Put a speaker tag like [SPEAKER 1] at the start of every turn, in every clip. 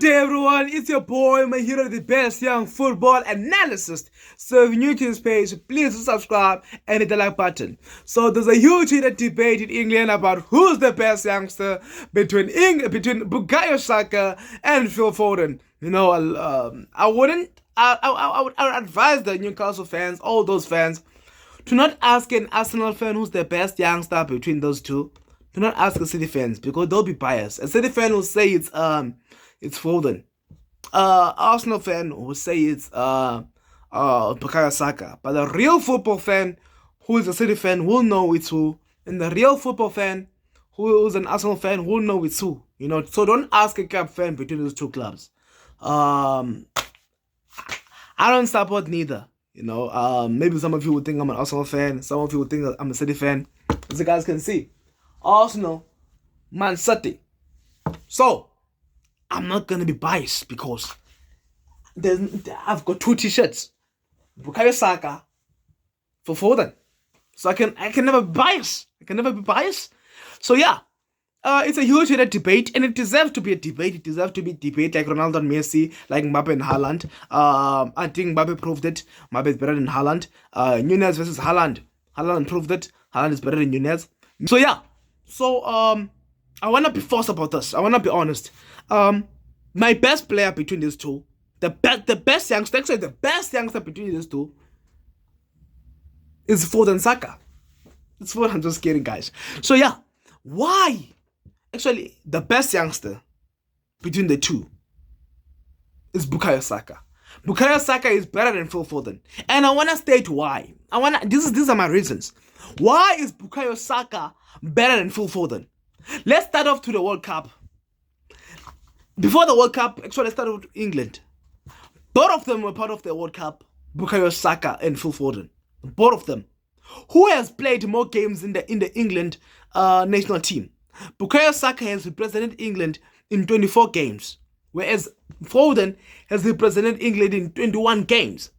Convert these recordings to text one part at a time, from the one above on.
[SPEAKER 1] day everyone, it's your boy, my hero, the best young football analyst. So if you're new to this page, please subscribe and hit the like button. So there's a huge heated debate in England about who's the best youngster between Bukayo Saka and Phil Foden. You know, I would advise the Newcastle fans, all those fans, to not ask an Arsenal fan who's the best youngster between those two. Do not ask the City fans because they'll be biased. A City fan will say it's Foden. Arsenal fan will say it's Bukayo Saka. But the real football fan who is a City fan will know it's who. And the real football fan who is an Arsenal fan will know it's who. You know, so don't ask a club fan between those two clubs. I don't support neither. You know, maybe some of you would think I'm an Arsenal fan. Some of you would think I'm a City fan. As you guys can see, Arsenal, Man City. So, I'm not going to be biased because I've got two t-shirts. Bukayo Saka for Foden. So I can never be biased. So yeah, it's a huge debate and it deserves to be a debate. It deserves to be a debate like Ronaldo and Messi, like Mbappe and Haaland. I think Mbappe proved it. Mbappe is better than Haaland. Nunez versus Haaland. Haaland proved it. Haaland is better than Nunez. So yeah. So I wanna be forced about this. I wanna be honest. My best player between these two, the best youngster between these two is Foden Saka. It's Foden. I'm just kidding, guys. So yeah, why? Actually, the best youngster between the two is Bukayo Saka. Bukayo Saka is better than Phil Foden, and I wanna state why. These are my reasons. Why is Bukayo Saka better than Phil Foden? Let's start off to the World Cup. Before the World Cup, actually, let's start with England. Both of them were part of the World Cup, Bukayo Saka and Phil Foden. Both of them. Who has played more games in the England national team? Bukayo Saka has represented England in 24 games, whereas Foden has represented England in 21 games.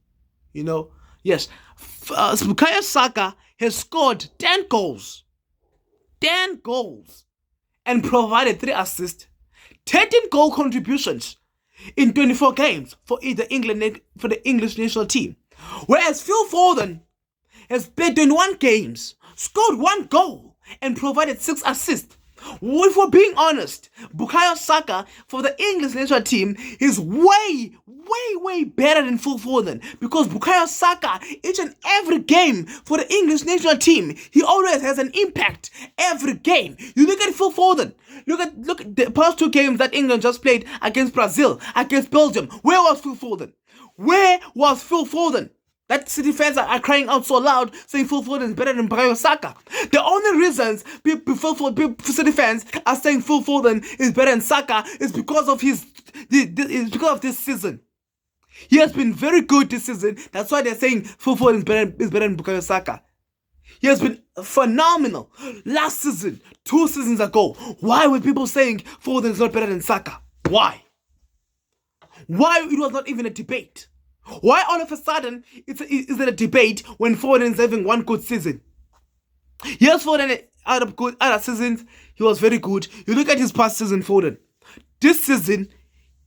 [SPEAKER 1] You know, yes. Bukayo Saka has scored 10 goals. 10 goals. And provided 3 assists. 13 goal contributions in 24 games for the English national team. Whereas Phil Foden has played 21 games, scored 1 goal, and provided 6 assists. If we're being honest, Bukayo Saka for the English national team is way better than Phil Foden, because Bukayo Saka, each and every game for the English national team, he always has an impact every game. You look at Phil Foden, look at the past 2 games that England just played against Brazil, against Belgium. Where was Phil Foden? Where was Phil Foden? That City fans are crying out so loud, saying Phil Foden is better than Bukayo Saka. The only reasons City fans are saying Phil Foden is better than Saka is because of this season. He has been very good this season. That's why they're saying Phil Foden is better than Bukayo Saka. He has been phenomenal. Last season, 2 seasons ago, why were people saying Foden is not better than Saka? Why? It was not even a debate. Why all of a sudden is it a debate when Foden is having 1 good season? Yes, Foden other seasons he was very good. You look at his past season, Foden. This season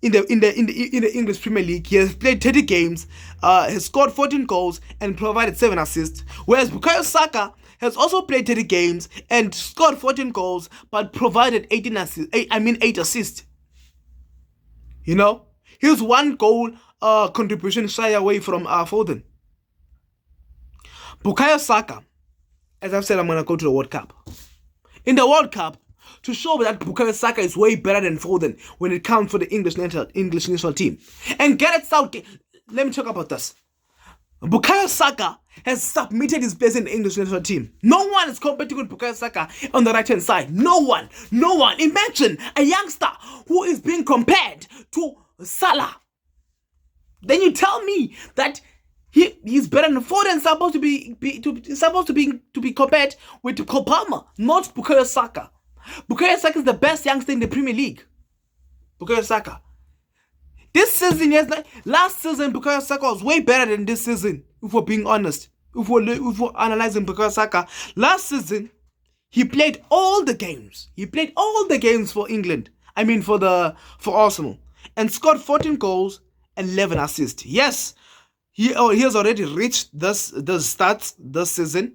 [SPEAKER 1] in the English Premier League, he has played 30 games, has scored 14 goals and provided 7 assists. Whereas Bukayo Saka has also played 30 games and scored 14 goals but provided 8 assists. You know, he's 1 goal contribution shy away from Foden. Bukayo Saka, as I've said, I'm going to go to the World Cup. In the World Cup, to show that Bukayo Saka is way better than Foden when it comes for the English national team. And get it Southgate, let me talk about this. Bukayo Saka has submitted his place in the English national team. No one is competing with Bukayo Saka on the right hand side. No one. Imagine a youngster who is being compared to Salah. Then you tell me that he's better than Foden, supposed to be compared with Cole Palmer, not Bukayo Saka. Bukayo Saka is the best youngster in the Premier League. Bukayo Saka. This season, last season, Bukayo Saka was way better than this season, if we're being honest. If we're analyzing Bukayo Saka, last season, he played all the games. He played all the games for England. For Arsenal. and scored 14 goals and 11 assists. Yes, he has already reached this stats this season,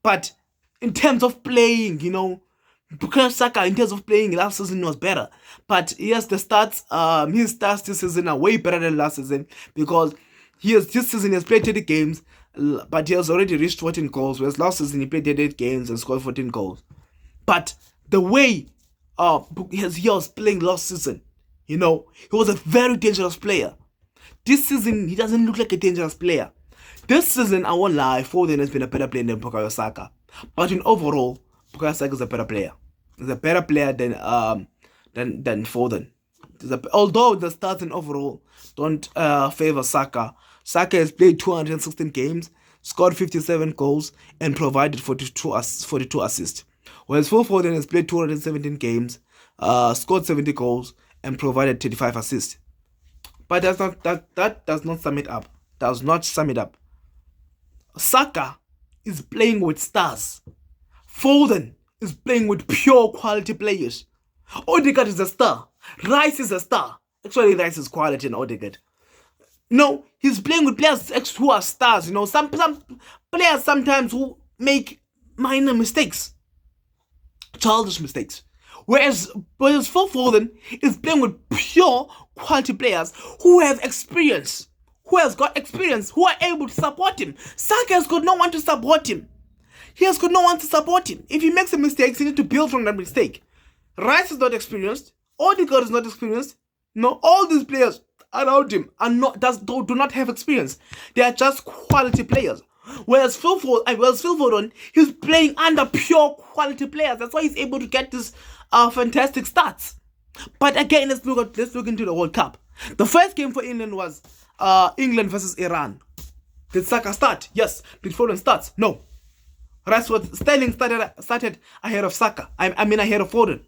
[SPEAKER 1] but in terms of playing, Bukayo Saka in terms of playing last season was better. But yes, the stats, his stats this season are way better than last season, because this season he has played 30 games, but he has already reached 14 goals, whereas last season he played 38 games and scored 14 goals. But the way he was playing last season, he was a very dangerous player. This season, he doesn't look like a dangerous player. This season, I won't lie, Foden has been a better player than Bukayo Saka. But in overall, Bukayo Saka is a better player. He's a better player than Foden. Although the stats in overall don't favor Saka. Saka has played 216 games, scored 57 goals, and provided 42 assists. Whereas Phil Foden has played 217 games, scored 70 goals, and provided 35 assists. But that does not sum it up. Does not sum it up. Saka is playing with stars. Foden is playing with pure quality players. Odegaard is a star. Rice is a star. Actually, Rice is quality and Odegaard. No, he's playing with players who are stars. Some players sometimes who make minor mistakes, childish mistakes. Whereas Phil Foden is playing with pure quality players who have experience, who are able to support him. Saka has got no one to support him. If he makes a mistake, he needs to build from that mistake. Rice is not experienced. Odegaard is not experienced. No, all these players around him do not have experience. They are just quality players. Whereas Phil Foden, he's playing under pure quality players. That's why he's able to get this fantastic stats. But again, let's look into the World Cup. The first game for England was England versus Iran. Did Saka start? Yes. Did Foden start? No. Sterling started ahead of Saka. Ahead of Foden.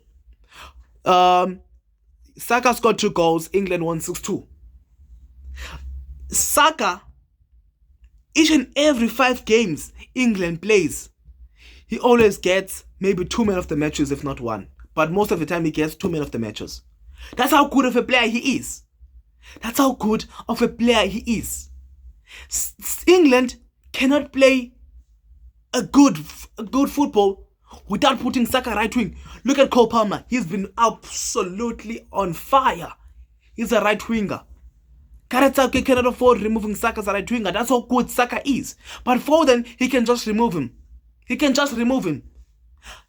[SPEAKER 1] Saka scored 2 goals. England won 6-2. Saka, each and every 5 games England plays, he always gets maybe 2 men of the matches, if not 1. But most of the time he gets 2 men of the matches. That's how good of a player he is. England cannot play a good football without putting Saka right wing. Look at Cole Palmer. He's been absolutely on fire. He's a right winger. Gareth Southgate cannot afford removing Saka as a right winger. That's how good Saka is. But Foden, he can just remove him.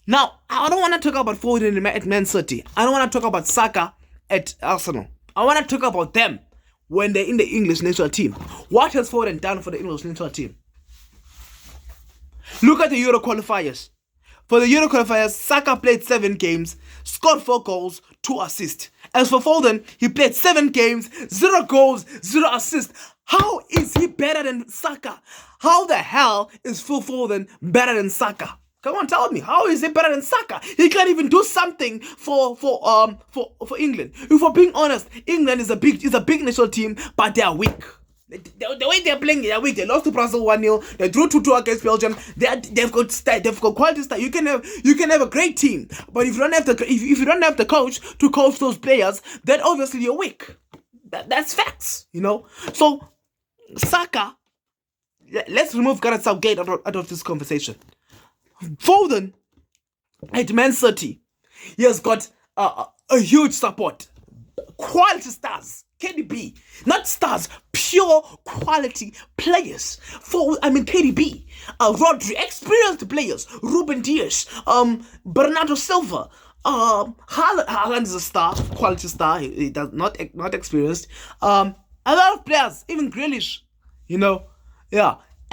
[SPEAKER 1] Now, I don't want to talk about Foden at Man City. I don't want to talk about Saka at Arsenal. I want to talk about them when they're in the English national team. What has Foden done for the English national team? Look at the Euro qualifiers. For the Euro qualifiers, Saka played 7 games, scored 4 goals, 2 assists. As for Foden, he played 7 games, 0 goals, 0 assists. How is he better than Saka? How the hell is Phil Foden better than Saka? Come on, tell me, how is he better than Saka? He can't even do something for England. If we're being honest, England is a big national team, but they are weak. The way they're playing, they're weak. They lost to Brazil 1-0. They drew 2-2 against Belgium. They've got quality style. You can have a great team, but if you don't have the coach to coach those players, then obviously you're weak. That's facts, So Saka, let's remove Gareth Southgate out of this conversation. Foden at Man City, he has got a huge support. Quality stars. KDB, not stars, pure quality players. KDB, Rodri, experienced players. Ruben Dias, Bernardo Silva, Haaland is a star, quality star. He does not experienced. A lot of players, even Grealish, and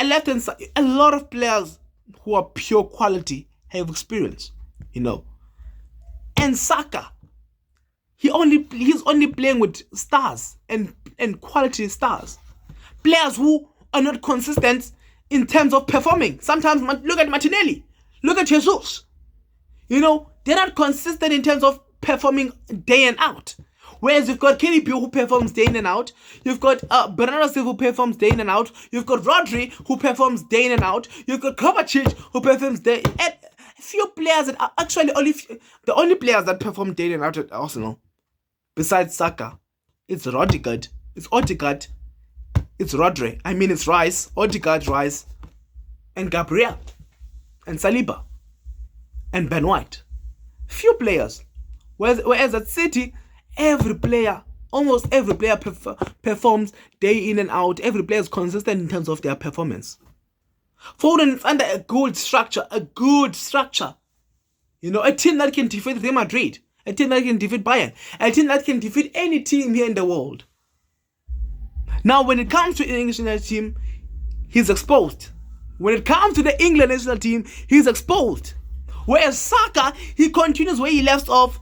[SPEAKER 1] left hand side, a lot of players who are pure quality have experience, and Saka. He's only playing with stars and quality stars. Players who are not consistent in terms of performing. Sometimes, look at Martinelli. Look at Jesus. They're not consistent in terms of performing day and out. Whereas you've got KDB who performs day in and out. You've got Bernardo Silva who performs day in and out. You've got Rodri who performs day in and out. You've got Kovacic who performs day and a few players that are actually the only players that perform day in and out at Arsenal, besides Saka, It's Odegaard. It's Odegaard. It's Rodri. I mean, it's Rice. Odegaard, Rice, and Gabriel, and Saliba, and Ben White. Few players. Whereas at City, almost every player performs day in and out. Every player is consistent in terms of their performance. Foden is under a good structure. You know, a team that can defeat Real Madrid, a team that can defeat Bayern, a team that can defeat any team here in the world. Now, when it comes to the English national team, he's exposed. When it comes to the England national team, he's exposed. Whereas Saka, he continues where he left off.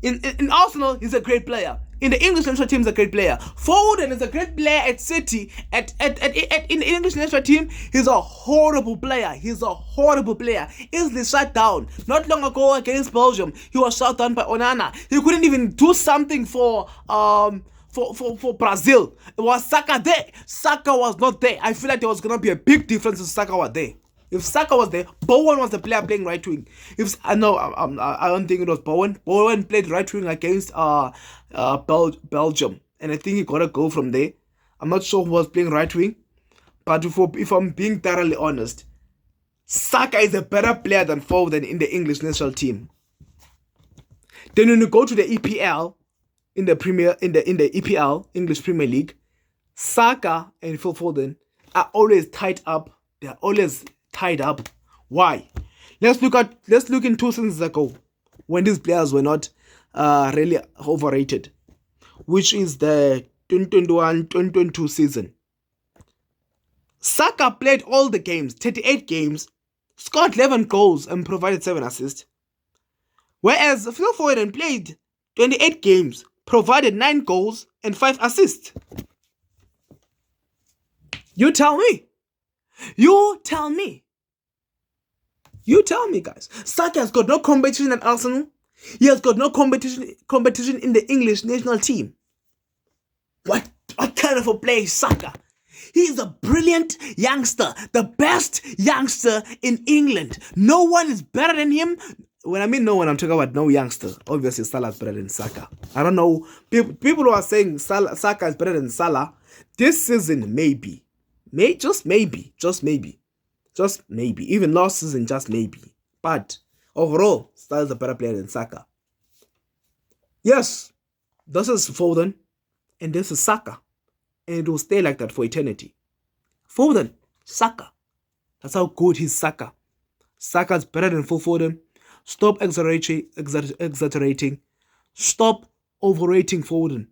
[SPEAKER 1] In Arsenal, he's a great player. In the English national team, he's a great player. Foden is a great player at City. In the English national team, he's a horrible player. Easily shut down. Not long ago against Belgium, he was shut down by Onana. He couldn't even do something for Brazil. It was Saka there. Saka was not there. I feel like there was gonna be a big difference if Saka was there. If Saka was there, Bowen was the player playing right wing. I don't think it was Bowen. Bowen played right wing against Belgium, and I think he got a goal from there. I'm not sure who was playing right wing, but if I'm being thoroughly honest, Saka is a better player than Foden in the English national team. Then when you go to the EPL, in the EPL, English Premier League, Saka and Phil Foden are always tied up. They're always tied up. Why? Let's look in 2 seasons ago when these players were not really overrated, which is the 2021-2022 season. Saka played all the games, 38 games, scored 11 goals and provided 7 assists. Whereas Phil Foden played 28 games, provided 9 goals and 5 assists. You tell me. You tell me, guys. Saka has got no competition at Arsenal. He has got no competition in the English national team. What kind of a player is Saka? He is a brilliant youngster, the best youngster in England. No one is better than him. When I mean no one, I'm talking about no youngster. Obviously, Salah is better than Saka. I don't know. People who are saying Saka is better than Salah, this season, maybe. Just maybe. Even last season, just maybe. But overall, Salah is a better player than Saka. Yes, this is Foden and this is Saka. And it will stay like that for eternity. Foden, Saka. That's how good he's Saka. Saka is better than Phil Foden. Stop exaggerating. Stop overrating Foden.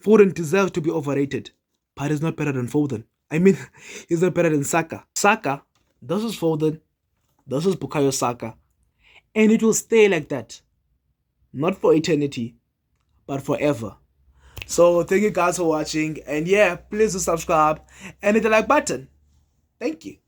[SPEAKER 1] Foden deserves to be overrated. But he's not better than Foden. I mean, he's not better than Saka. Saka, this is Foden. This is Bukayo Saka. And it will stay like that. Not for eternity, but forever. So thank you guys for watching. And yeah, please do subscribe and hit the like button. Thank you.